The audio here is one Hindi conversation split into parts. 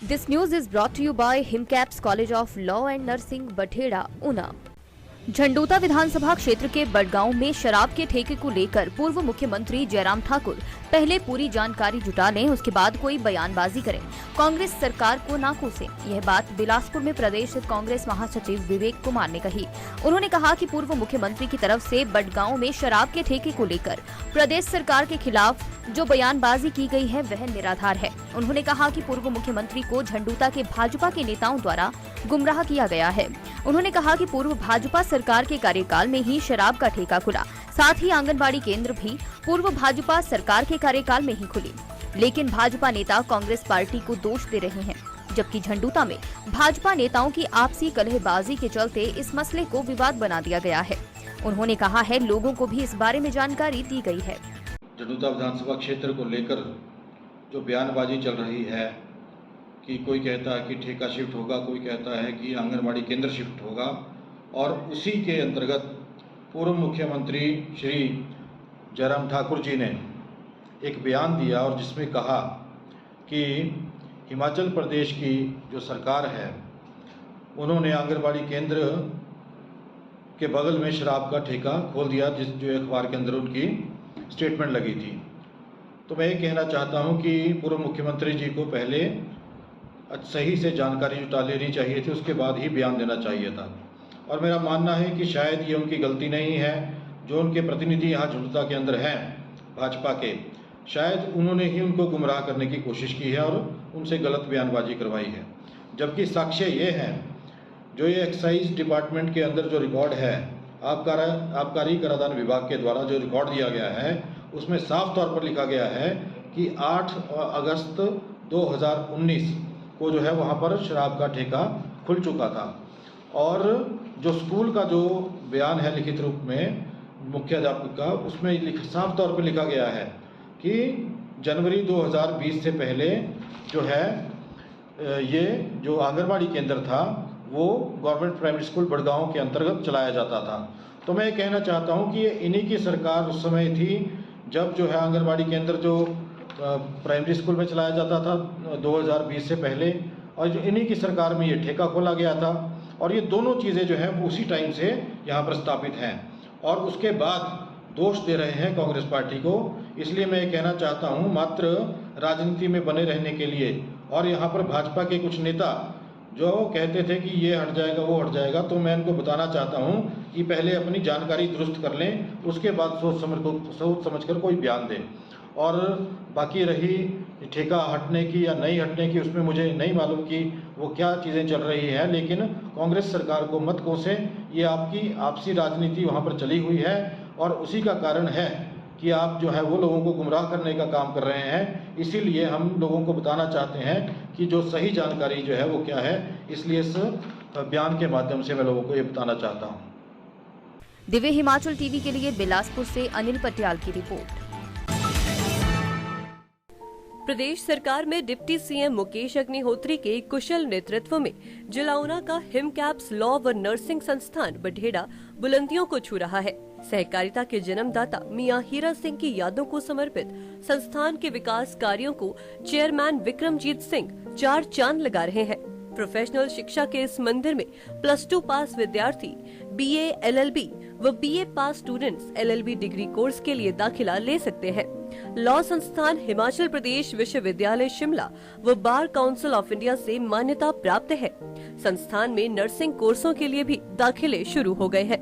This news is brought to you by Himcaps College of Law and Nursing, बठेड़ा, Una. Jhandutta विधानसभा क्षेत्र के बड़गांव में शराब के ठेके को लेकर पूर्व मुख्यमंत्री जयराम ठाकुर पहले पूरी जानकारी जुटा लें, उसके बाद कोई बयानबाजी करें, कांग्रेस सरकार को ना कोसें। यह बात बिलासपुर में प्रदेश कांग्रेस महासचिव विवेक कुमार ने कही। उन्होंने कहा कि पूर्व मुख्यमंत्री की तरफ से बड़गांव में शराब के ठेके को लेकर प्रदेश सरकार के खिलाफ जो बयानबाजी की गई है वह निराधार है। उन्होंने कहा कि पूर्व मुख्यमंत्री को झंडूता के भाजपा के नेताओं द्वारा गुमराह किया गया है। उन्होंने कहा कि पूर्व भाजपा सरकार के कार्यकाल में ही शराब का ठेका खुला, साथ ही आंगनबाड़ी केंद्र भी पूर्व भाजपा सरकार के कार्यकाल में ही खुली, लेकिन भाजपा नेता कांग्रेस पार्टी को दोष दे रहे हैं, जबकि झंडूता में भाजपा नेताओं की आपसी कलहबाजी के चलते इस मसले को विवाद बना दिया गया है। उन्होंने कहा है लोगों को भी इस बारे में जानकारी दी गई है। झंडूता विधानसभा क्षेत्र को लेकर जो बयानबाजी चल रही है कि कोई कहता है कि ठेका शिफ्ट होगा, कोई कहता है कि आंगनबाड़ी केंद्र शिफ्ट होगा, और उसी के अंतर्गत पूर्व मुख्यमंत्री श्री जयराम ठाकुर जी ने एक बयान दिया और जिसमें कहा कि हिमाचल प्रदेश की जो सरकार है उन्होंने आंगनबाड़ी केंद्र के बगल में शराब का ठेका खोल दिया, जो अखबार के अंदर उनकी स्टेटमेंट लगी थी। तो मैं ये कहना चाहता हूँ कि पूर्व मुख्यमंत्री जी को पहले सही से जानकारी जुटा लेनी चाहिए थी, उसके बाद ही बयान देना चाहिए था। और मेरा मानना है कि शायद ये उनकी गलती नहीं है, जो उनके प्रतिनिधि यहाँ झंडूता के अंदर हैं भाजपा के, शायद उन्होंने ही उनको गुमराह करने की कोशिश की है और उनसे गलत बयानबाजी करवाई है। जबकि साक्ष्य ये हैं, जो ये एक्साइज डिपार्टमेंट के अंदर जो रिकॉर्ड है, आबकारी कराधान विभाग के द्वारा जो रिकॉर्ड दिया गया है, उसमें साफ तौर पर लिखा गया है कि 8 अगस्त 2019 को जो है वहाँ पर शराब का ठेका खुल चुका था। और जो स्कूल का जो बयान है लिखित रूप में मुख्याध्यापक का, उसमें साफ तौर पर लिखा गया है कि जनवरी 2020 से पहले जो है ये जो आंगनबाड़ी केंद्र था वो गवर्नमेंट प्राइमरी स्कूल बड़गांव के अंतर्गत चलाया जाता था। तो मैं कहना चाहता हूं कि ये इन्हीं की सरकार उस समय थी जब जो है आंगनबाड़ी केंद्र जो प्राइमरी स्कूल में चलाया जाता था 2020 से पहले, और जो इन्हीं की सरकार में ये ठेका खोला गया था। और ये दोनों चीज़ें जो हैं वो उसी टाइम से यहाँ पर स्थापित हैं और उसके बाद दोष दे रहे हैं कांग्रेस पार्टी को। इसलिए मैं ये कहना चाहता हूँ, मात्र राजनीति में बने रहने के लिए और यहाँ पर भाजपा के कुछ नेता जो कहते थे कि ये हट जाएगा वो हट जाएगा, तो मैं इनको बताना चाहता हूँ कि पहले अपनी जानकारी दुरुस्त कर लें, उसके बाद सोच समझ कर कोई बयान दें। और बाकी रही ठेका हटने की या नहीं हटने की, उसमें मुझे नहीं मालूम कि वो क्या चीज़ें चल रही हैं, लेकिन कांग्रेस सरकार को मत कोसें। ये आपकी आपसी राजनीति वहाँ पर चली हुई है और उसी का कारण है कि आप जो है वो लोगों को गुमराह करने का काम कर रहे हैं। इसीलिए हम लोगों को बताना चाहते हैं कि जो सही जानकारी जो है वो क्या है, इसलिए इस बयान के माध्यम से मैं लोगों को ये बताना चाहता हूँ। दिव्य हिमाचल टीवी के लिए बिलासपुर से अनिल पटियाल की रिपोर्ट। प्रदेश सरकार में डिप्टी सीएम मुकेश अग्निहोत्री के कुशल नेतृत्व में जिला ऊना का हिमकैप्स लॉ व नर्सिंग संस्थान बठेड़ा बुलंदियों को छू रहा है। सहकारिता के जन्मदाता मियां हीरा सिंह की यादों को समर्पित संस्थान के विकास कार्यों को चेयरमैन विक्रमजीत सिंह 4 चांद लगा रहे हैं। प्रोफेशनल शिक्षा के इस मंदिर में +2 पास विद्यार्थी BA LLB व BA पास स्टूडेंट्स LLB डिग्री कोर्स के लिए दाखिला ले सकते हैं। लॉ संस्थान हिमाचल प्रदेश विश्वविद्यालय शिमला व बार काउंसिल ऑफ इंडिया से मान्यता प्राप्त है। संस्थान में नर्सिंग कोर्सों के लिए भी दाखिले शुरू हो गए हैं।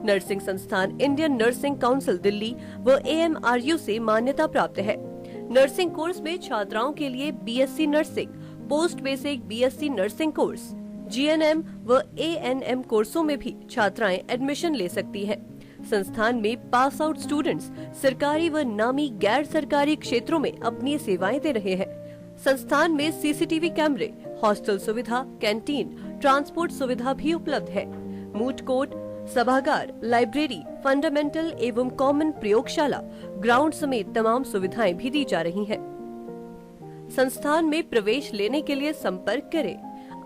नर्सिंग संस्थान इंडियन नर्सिंग काउंसिल दिल्ली व AMRU से मान्यता प्राप्त है। नर्सिंग कोर्स में छात्राओं के लिए BSc nursing, post basic BSc nursing course, GNM व ANM कोर्सों में भी छात्राएं एडमिशन ले सकती हैं। संस्थान में पास आउट स्टूडेंट्स सरकारी व नामी गैर सरकारी क्षेत्रों में अपनी सेवाएं दे रहे हैं। संस्थान में CCTV कैमरे, हॉस्टल सुविधा, कैंटीन, ट्रांसपोर्ट सुविधा भी उपलब्ध है। मूट कोर्ट, सभागार, लाइब्रेरी, फंडामेंटल एवं कॉमन प्रयोगशाला, ग्राउंड समेत तमाम सुविधाएं भी दी जा रही हैं। संस्थान में प्रवेश लेने के लिए संपर्क करें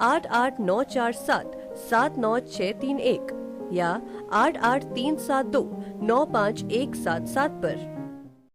889447 79631 या 8837295177 पर।